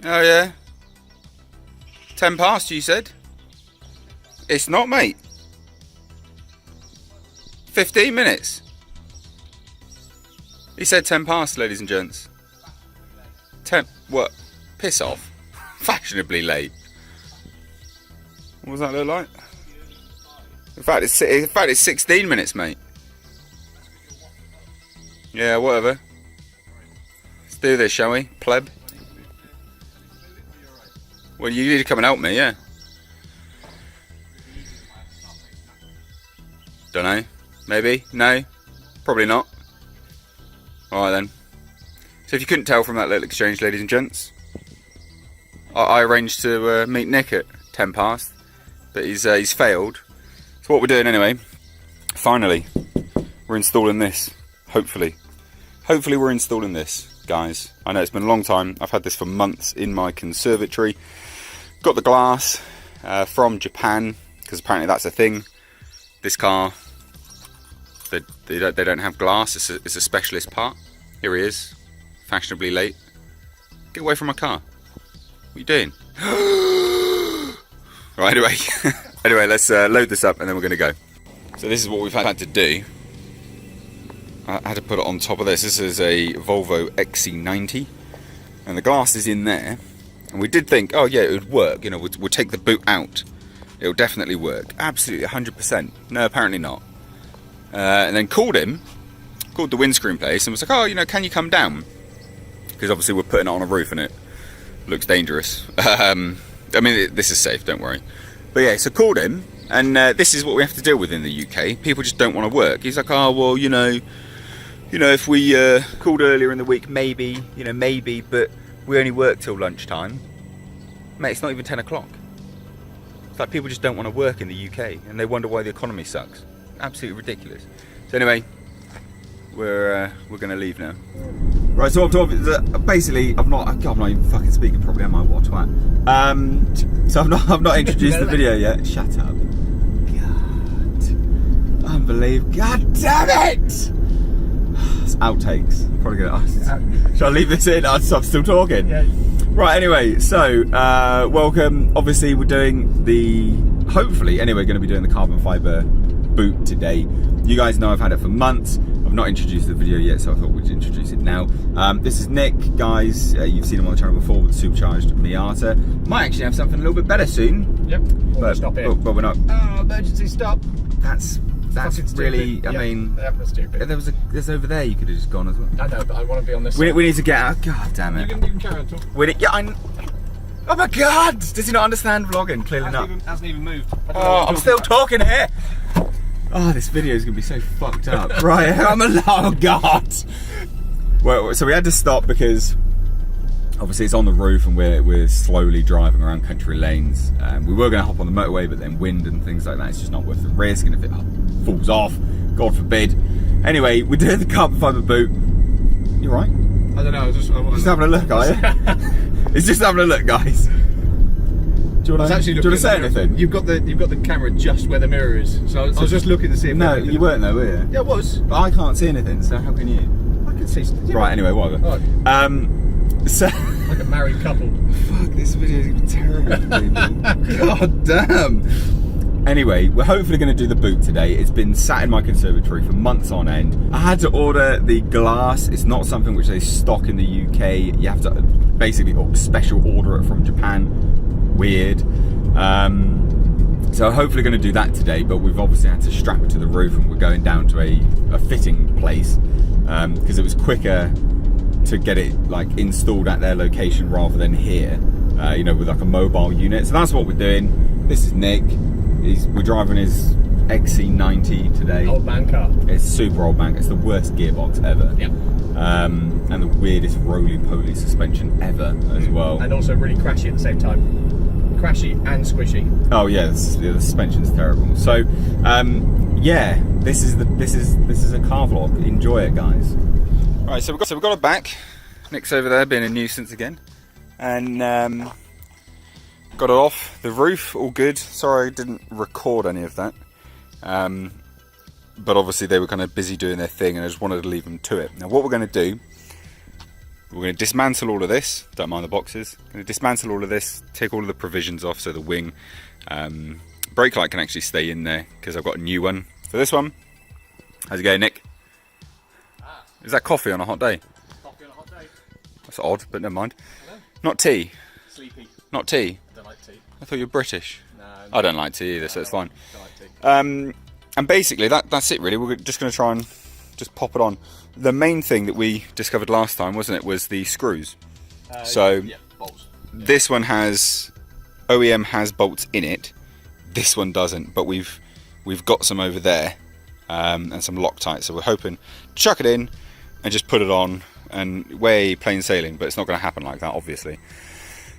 Oh yeah. 10 past, you said? It's not, mate. 15 minutes. He said 10 past, ladies and gents. 10, what? Piss off. Fashionably late. What does that look like? In fact, it's 16 minutes, mate. Yeah, whatever. Let's do this, shall we, pleb? Well, you need to come and help me, yeah. Don't know. Maybe? No? Probably not. Alright then. So if you couldn't tell from that little exchange, ladies and gents, I arranged to meet Nick at 10 past, but he's failed. So what we're doing anyway, finally, we're installing this. Hopefully we're installing this, guys. I know it's been a long time. I've had this for months in my conservatory. Got the glass from Japan, because apparently that's a thing. This car, they don't have glass. It's a specialist part. Here he is, fashionably late. Get away from my car. What are you doing? Right, anyway, let's load this up and then we're going to go. So this is what we've had to do. I had to put it on top of this. This is a Volvo XC90, and the glass is in there. And we did think, oh yeah, it would work. You know, we'll take the boot out. It'll definitely work. Absolutely, 100%. No, apparently not. And then called the windscreen place, and was like, oh, you know, can you come down? Because obviously we're putting it on a roof and it looks dangerous. I mean, this is safe, don't worry. But yeah, so called him, and this is what we have to deal with in the UK. People just don't want to work. He's like, oh, well, you know, if we called earlier in the week, maybe, but we only work till lunchtime. Mate, it's not even 10 o'clock. It's like people just don't want to work in the UK, and they wonder why the economy sucks. Absolutely ridiculous. So anyway, we're going to leave now. Right, so basically, I'm not even fucking speaking properly, am I? What a twat. So I've not introduced the video yet. Shut up. God. Unbelievable. God damn it! It's outtakes. Probably gonna. Shall I leave this in? I'm still talking. Yeah. Right. Anyway, so welcome. Obviously, we're doing hopefully, anyway, going to be doing the carbon fibre boot today. You guys know I've had it for months. I've not introduced the video yet, so I thought we'd introduce it now. This is Nick, guys. You've seen him on the channel before with the supercharged Miata. Might actually have something a little bit better soon. Yep. Stop here. But we're not. Oh, emergency stop. That's really. I mean, that's stupid. There's over there. You could have just gone as well. I know, but I want to be on this. We need to get out. God damn it. You can carry on talking. Oh my God! Does he not understand vlogging? Clearly not. Hasn't even moved. Oh, I'm still talking here. Oh, this video is going to be so fucked up. Right, oh God. Well, so we had to stop because obviously it's on the roof and we're slowly driving around country lanes. We were going to hop on the motorway, but then wind and things like that, it's just not worth the risk. And if it falls off, God forbid. Anyway, we're doing the carbon fibre boot. You right? I don't know, I just having a look, are you? He's just having a look, guys. Do you want to say anything? You've got the camera just where the mirror is, so I was just looking to see if... No, you weren't though, were you? Yeah, I was. But I can't see anything, so how can you? I can see... Yeah. Right, anyway, whatever. Right. So... Like a married couple. Fuck, this video is going to be terrible, people. God damn. Anyway, we're hopefully going to do the boot today. It's been sat in my conservatory for months on end. I had to order the glass. It's not something which they stock in the UK. You have to basically special order it from Japan. Weird. So hopefully going to do that today, but we've obviously had to strap it to the roof, and we're going down to a fitting place because it was quicker to get it like installed at their location rather than here, you know, with like a mobile unit. So that's what we're doing. This is Nick. We're driving his XC90 today. Old man car. It's super old man. It's the worst gearbox ever. Yep. And the weirdest roly-poly suspension ever as well. And also really crashy at the same time. Crashy and squishy. Oh yeah, the suspension's terrible. So yeah, this is a car vlog. Enjoy it, guys. Right, so we've got it back. Nick's over there being a nuisance again, and got it off the roof. All good. Sorry I didn't record any of that. But obviously they were kind of busy doing their thing, and I just wanted to leave them to it. Now what we're going to do We're going to dismantle all of this. Don't mind the boxes. Going to dismantle all of this, take all of the provisions off, so the wing, brake light can actually stay in there because I've got a new one for this one. How's it going, Nick? Is that coffee on a hot day? Coffee on a hot day. That's odd, but never mind. Not tea. Sleepy. Not tea. I don't like tea. I thought you were British. No. I don't like tea either, so it's fine. Don't like tea. And basically, that's it really. We're just going to try and just pop it on. The main thing that we discovered last time, wasn't it, was the screws. Yeah, bolts. This one has, OEM has bolts in it. This one doesn't, but we've got some over there, and some Loctite. So we're hoping to chuck it in and just put it on and way plain sailing. But it's not going to happen like that, obviously.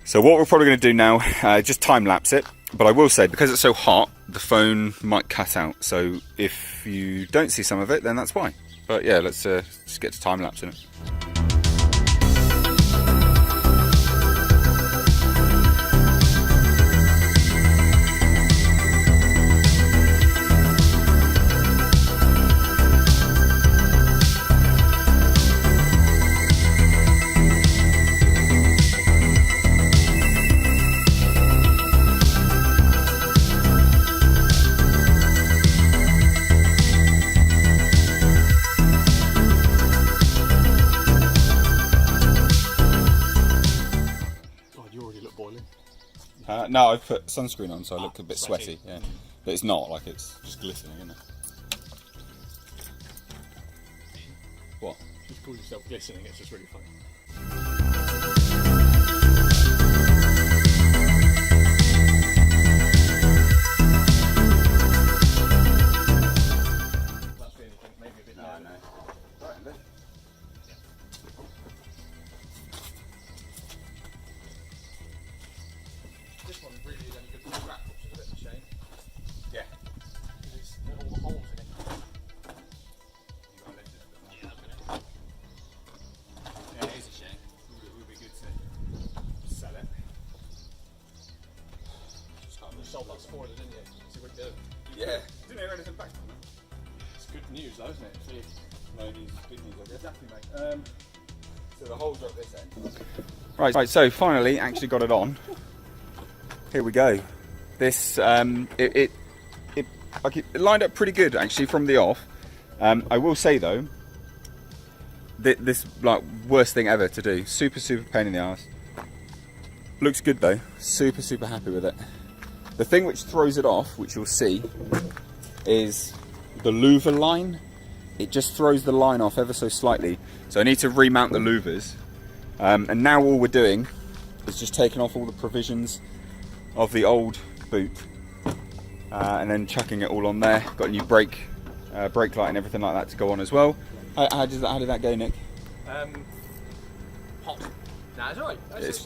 So what we're probably going to do now, just time lapse it. But I will say, because it's so hot, the phone might cut out. So if you don't see some of it, then that's why. But yeah, let's just get to time lapsing it. No, I've put sunscreen on, so I look a bit sweaty. Yeah, but it's not, like, it's just glistening, isn't it? What? You call yourself glistening, it's just really funny. That's the only thing, maybe a bit lower. No. Right, then. This one really is only good for scrap, which is a bit of a shame. Yeah. Because it's got all the holes in it. Yeah, it is a shame. It would be good to sell it. You sold that spoiler, didn't you? See what you do. Yeah. Didn't hear anything back from that. It's good news though, isn't it? See, No news, good news, I guess. exactly, mate. So the holes are at this end. Right, so finally actually got it on. Here we go. This it lined up pretty good actually from the off. I will say though, this like worst thing ever to do. Super pain in the ass. Looks good though. Super happy with it. The thing which throws it off, which you'll see, is the louver line. It just throws the line off ever so slightly. So I need to remount the louvers. And now all we're doing is just taking off all the provisions of the old boot, and then chucking it all on there. Got a new brake light and everything like that to go on as well. How did that go, Nick? hot. Nah, it's alright.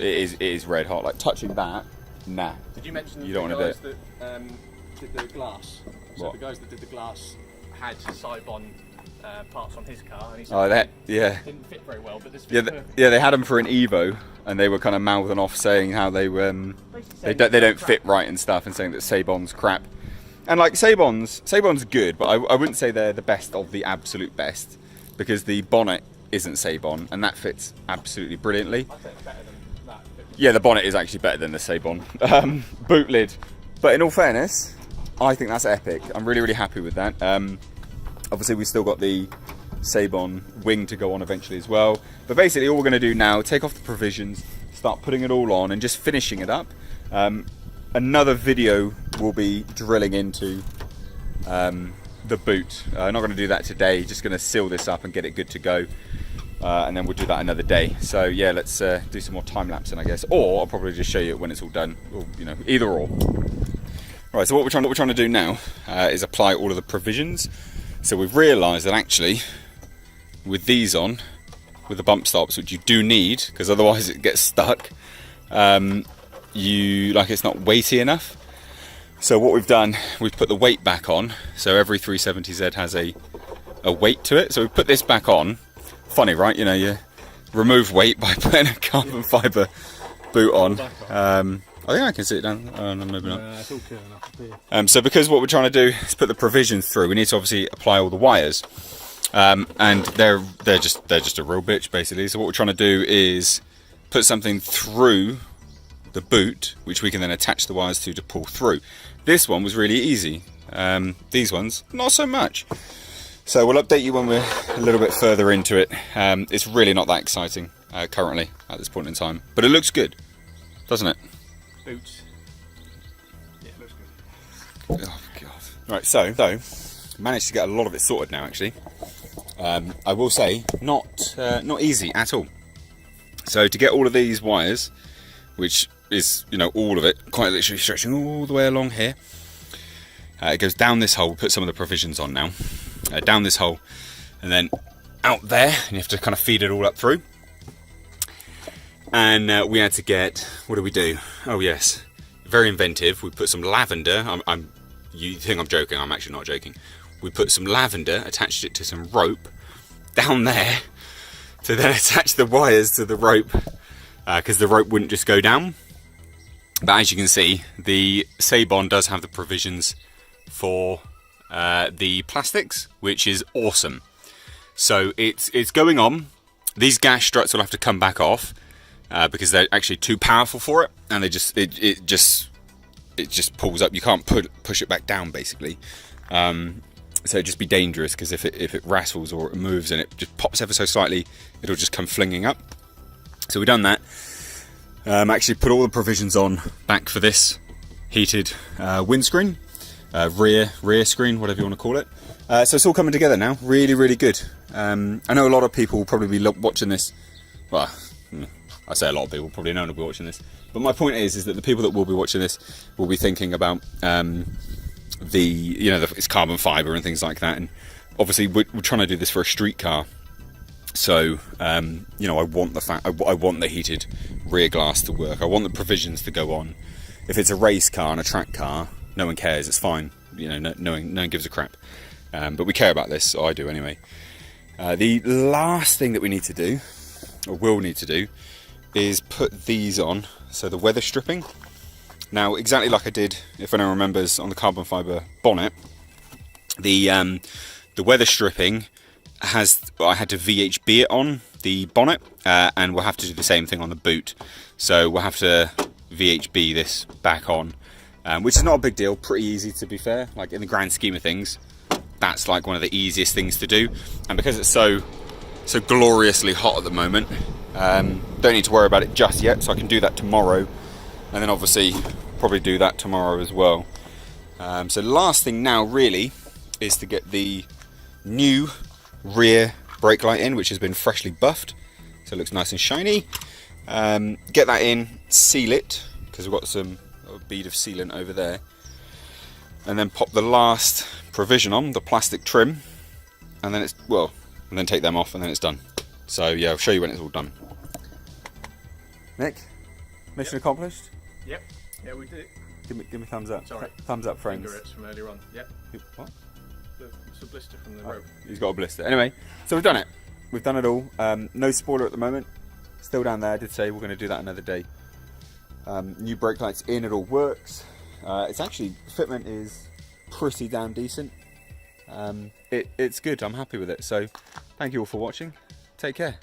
It is red hot. Like touching that, nah. Did you mention you don't the want to guys that did the glass? So What? the guys that did the glass had Seibon parts on his car, and he said Oh, that yeah. didn't fit very well, but this Yeah, fits perfect. they had them for an Evo, and they were kind of mouthing off saying how they they don't fit right and stuff, and saying that Seibon's crap. And like Seibon's good, but I wouldn't say they're the best of the absolute best, because the bonnet isn't Seibon, and that fits absolutely brilliantly. I think it's better than that. Yeah, the bonnet is actually better than the Seibon boot lid. But in all fairness, I think that's epic. I'm really happy with that. Obviously, we've still got the Seibon wing to go on eventually as well. But basically, all we're going to do now, take off the provisions, start putting it all on, and just finishing it up. Another video will be drilling into the boot. I'm not going to do that today. Just going to seal this up and get it good to go. And then we'll do that another day. So yeah, let's do some more time lapsing, I guess. Or I'll probably just show you when it's all done. Or, you know, either or. Right, so what we're trying to do now is apply all of the provisions. So we've realised that actually, with these on, with the bump stops, which you do need, because otherwise it gets stuck, it's not weighty enough. So what we've done, we've put the weight back on. So every 370Z has a weight to it. So we put this back on. Funny, right? You know, you remove weight by putting a carbon fibre boot on. I think I can sit it down. Oh, no, maybe not. It's all curling up here. So because what we're trying to do is put the provisions through, we need to obviously apply all the wires. and they're just a real bitch basically. So what we're trying to do is put something through the boot, which we can then attach the wires to pull through. This one was really easy. These ones, not so much. So we'll update you when we're a little bit further into it. It's really not that exciting currently at this point in time, but it looks good, doesn't it? Boots. Yeah, it looks good. Oh god. Right, so managed to get a lot of it sorted now actually. I will say not easy at all. So to get all of these wires, which is, you know, all of it, quite literally stretching all the way along here, it goes down this hole. We'll put some of the provisions on now. Down this hole and then out there, and you have to kind of feed it all up through. And we had to get, what do we do? Oh yes, very inventive. We put some lavender. You think I'm joking? I'm actually not joking. We put some lavender, attached it to some rope down there to then attach the wires to the rope, because the rope wouldn't just go down. But as you can see, the Seibon does have the provisions for the plastics, which is awesome. So it's going on. These gas struts will have to come back off because they're actually too powerful for it, and it just pulls up. You can't push it back down basically. So it'd just be dangerous, because if it rattles or it moves and it just pops ever so slightly, it'll just come flinging up. So we've done that. Actually put all the provisions on back for this heated windscreen, rear screen, whatever you want to call it. So it's all coming together now. Really, really good. I know a lot of people will probably be watching this. Well, I say a lot of people, probably no one will be watching this. But my point is that the people that will be watching this will be thinking about it's carbon fibre and things like that. And obviously we're trying to do this for a street car. So, I want I want the heated rear glass to work. I want the provisions to go on. If it's a race car and a track car, no one cares. It's fine. No one gives a crap. But we care about this, so I do anyway. The last thing that we need to do, or will need to do, is put these on. So the weather stripping. Now, exactly like I did, if anyone remembers, on the carbon fibre bonnet, the weather stripping I had to VHB it on the bonnet, and we'll have to do the same thing on the boot. So we'll have to VHB this back on, which is not a big deal, pretty easy to be fair. Like, in the grand scheme of things, that's like one of the easiest things to do. And because it's so gloriously hot at the moment, don't need to worry about it just yet, so I can do that tomorrow, and then obviously probably do that tomorrow as well. So the last thing now really is to get the new rear brake light in, which has been freshly buffed, so it looks nice and shiny. Get that in, seal it, because we've got a bead of sealant over there, and then pop the last provision on, the plastic trim, and then and then take them off, and then it's done. So yeah, I'll show you when it's all done. Nick, mission accomplished? Yep. Yeah, we did. Give me thumbs up. Sorry. Thumbs up, friends. Finger rips from earlier on. Yep. What? It's a blister from the rope. He's got a blister. Anyway, so we've done it. We've done it all. No spoiler at the moment. Still down there. I did say we're going to do that another day. New brake lights in. It all works. It's actually, fitment is pretty damn decent. It's good. I'm happy with it. So thank you all for watching. Take care.